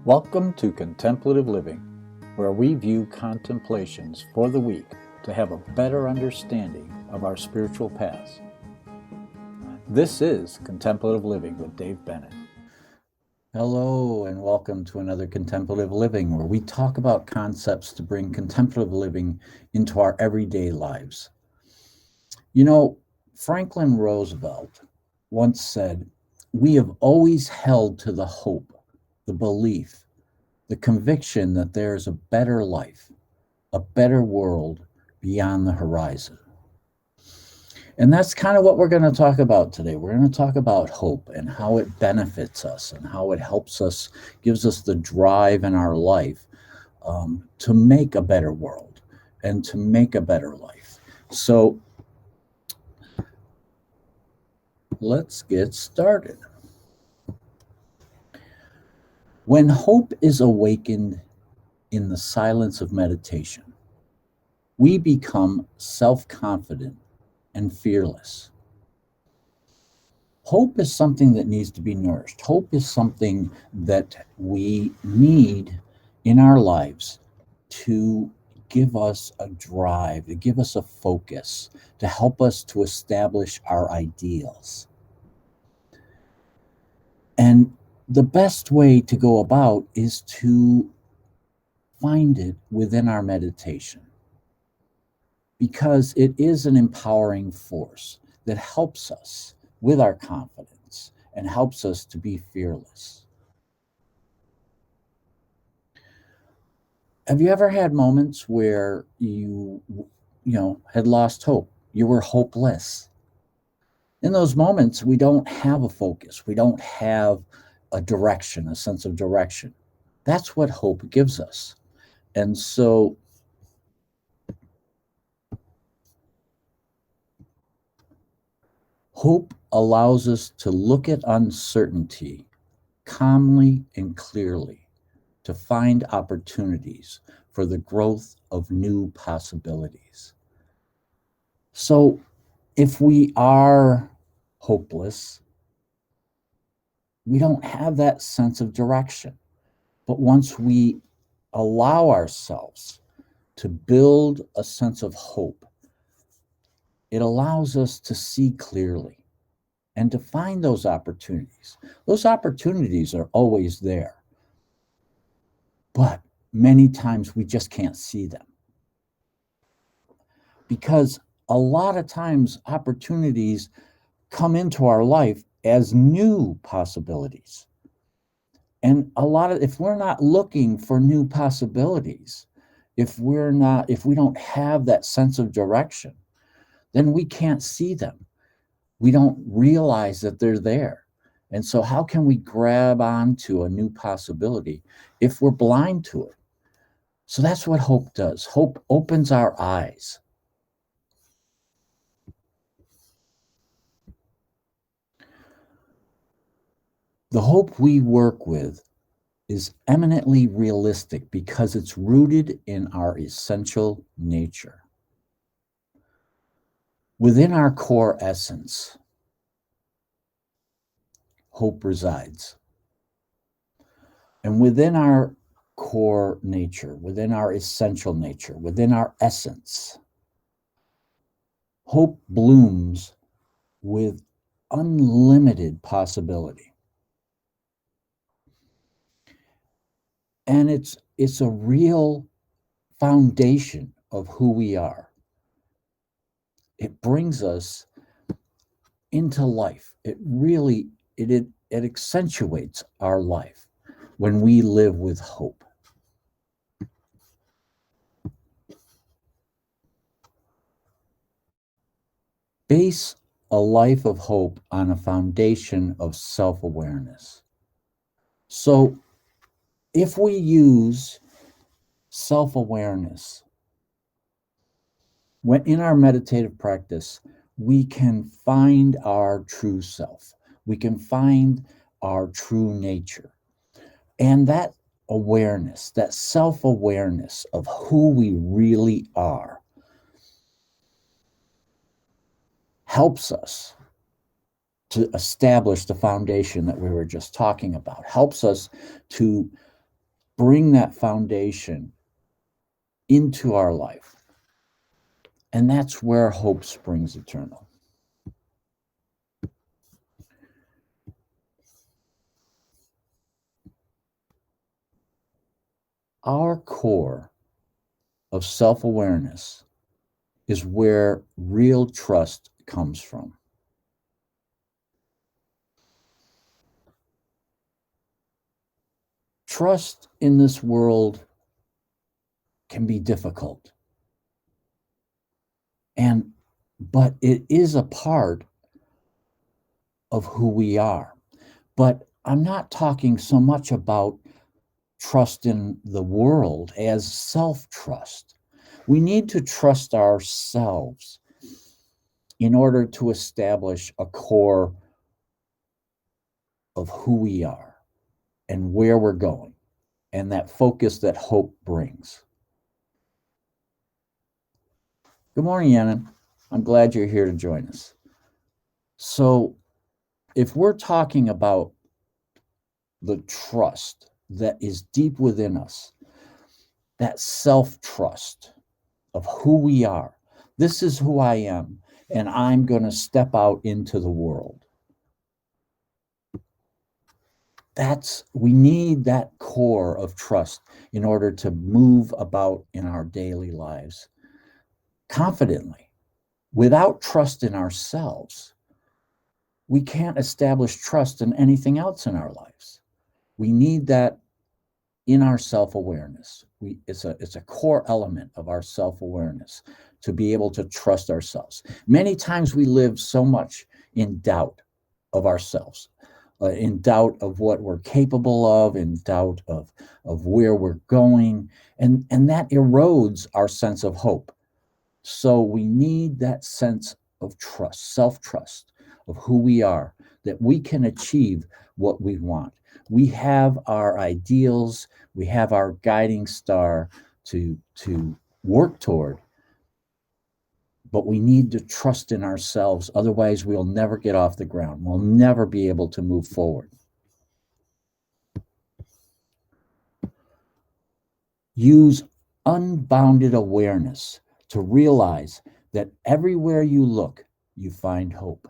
Welcome to Contemplative Living, where we view contemplations for the week to have a better understanding of our spiritual paths. This is Contemplative Living with Dave Bennett. Hello, and welcome to another Contemplative Living, where we talk about concepts to bring contemplative living into our everyday lives. You know, Franklin Roosevelt once said, "We have always held to the hope, the belief, the conviction that there is a better life, a better world beyond the horizon." And that's kind of what we're going to talk about today. We're going to talk about hope and how it benefits us and how it helps us, gives us the drive in our life to make a better world and to make a better life. So let's get started. When hope is awakened in the silence of meditation, we become self-confident and fearless. Hope is something that needs to be nourished. Hope is something that we need in our lives to give us a drive, to give us a focus, to help us to establish our ideals. And the best way to go about is to find it within our meditation, because it is an empowering force that helps us with our confidence and helps us to be fearless. Have you ever had moments where you had lost hope? You were hopeless. In those moments, we don't have a focus. We don't have a direction, a sense of direction. That's what hope gives us. And so hope allows us to look at uncertainty calmly and clearly, to find opportunities for the growth of new possibilities. So if we are hopeless, we don't have that sense of direction. But once we allow ourselves to build a sense of hope, it allows us to see clearly and to find those opportunities. Those opportunities are always there, but many times we just can't see them. Because a lot of times opportunities come into our life as new possibilities. And if we're not looking for new possibilities, if we don't have that sense of direction, then we can't see them. We don't realize that they're there. And so how can we grab onto a new possibility if we're blind to it? So that's what hope does. Hope opens our eyes. The hope we work with is eminently realistic because it's rooted in our essential nature. Within our core essence, hope resides. And within our core nature, within our essential nature, within our essence, hope blooms with unlimited possibility. And it's a real foundation of who we are. It brings us into life. It accentuates our life when we live with hope. Base a life of hope on a foundation of self-awareness. So if we use self-awareness when in our meditative practice, we can find our true self. We can find our true nature. And that awareness, that self-awareness of who we really are, helps us to establish the foundation that we were just talking about, helps us to bring that foundation into our life. And that's where hope springs eternal. Our core of self-awareness is where real trust comes from. Trust in this world can be difficult. But it is a part of who we are. But I'm not talking so much about trust in the world as self-trust. We need to trust ourselves in order to establish a core of who we are and where we're going, and that focus that hope brings. Good morning, Yenin. I'm glad you're here to join us. So, if we're talking about the trust that is deep within us, that self-trust of who we are, this is who I am, and I'm going to step out into the world. We need that core of trust in order to move about in our daily lives confidently. Without trust in ourselves, we can't establish trust in anything else in our lives. We need that in our self-awareness. It's a core element of our self-awareness to be able to trust ourselves. Many times we live so much in doubt of ourselves, in doubt of what we're capable of, in doubt of where we're going, and that erodes our sense of hope. So we need that sense of trust, self-trust of who we are, that we can achieve what we want. We have our ideals, we have our guiding star to work toward, but we need to trust in ourselves. Otherwise, we'll never get off the ground. We'll never be able to move forward. Use unbounded awareness to realize that everywhere you look, you find hope.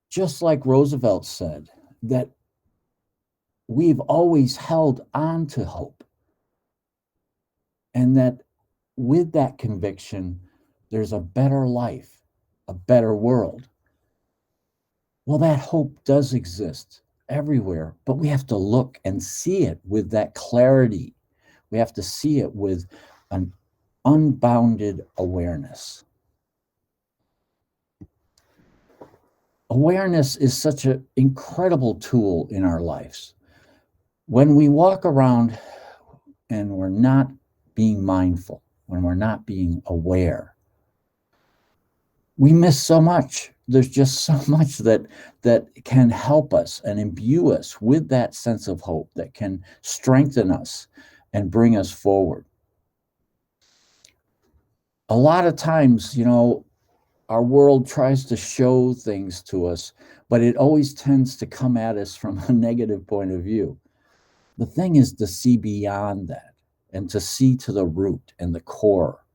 Just like Roosevelt said, that we've always held on to hope. And that with that conviction, there's a better life, a better world. Well, that hope does exist everywhere, but we have to look and see it with that clarity. We have to see it with an unbounded awareness. Awareness is such an incredible tool in our lives. When we walk around and we're not being mindful, when we're not being aware, we miss so much. There's just so much that can help us and imbue us with that sense of hope, that can strengthen us and bring us forward. A lot of times, our world tries to show things to us, but it always tends to come at us from a negative point of view. The thing is to see beyond that and to see to the root and the core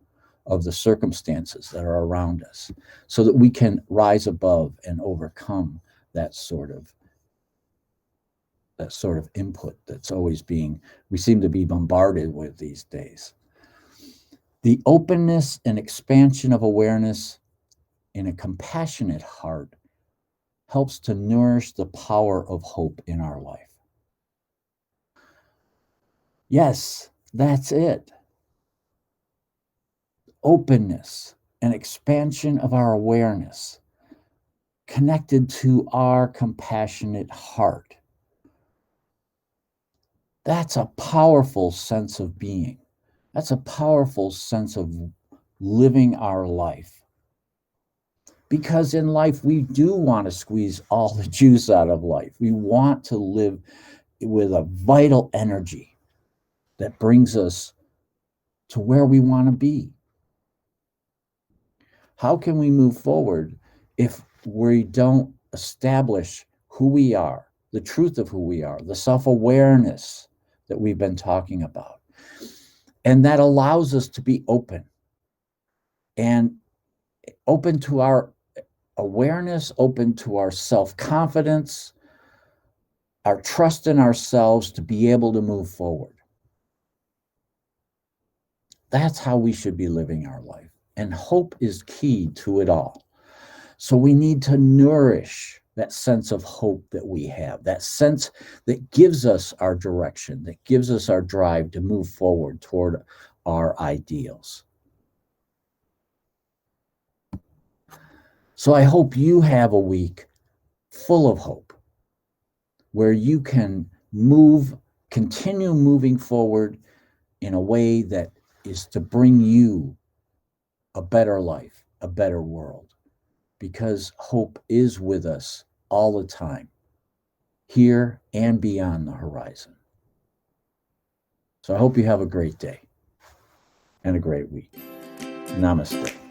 of the circumstances that are around us, so that we can rise above and overcome that sort of input that's always we seem to be bombarded with these days. The openness and expansion of awareness in a compassionate heart helps to nourish the power of hope in our life. Yes, that's it. Openness and expansion of our awareness connected to our compassionate heart. That's a powerful sense of being. That's a powerful sense of living our life. Because in life, we do want to squeeze all the juice out of life. We want to live with a vital energy that brings us to where we want to be. How can we move forward if we don't establish who we are the truth of who we are, the self-awareness that we've been talking about. And that allows us to be open to our awareness, open to our self-confidence, our trust in ourselves to be able to move forward. That's how we should be living our life. And hope is key to it all. So we need to nourish that sense of hope that we have, that sense that gives us our direction, that gives us our drive to move forward toward our ideals. So I hope you have a week full of hope, where you can continue moving forward in a way that is to bring you a better life, a better world, because hope is with us all the time, here and beyond the horizon. So I hope you have a great day and a great week. Namaste.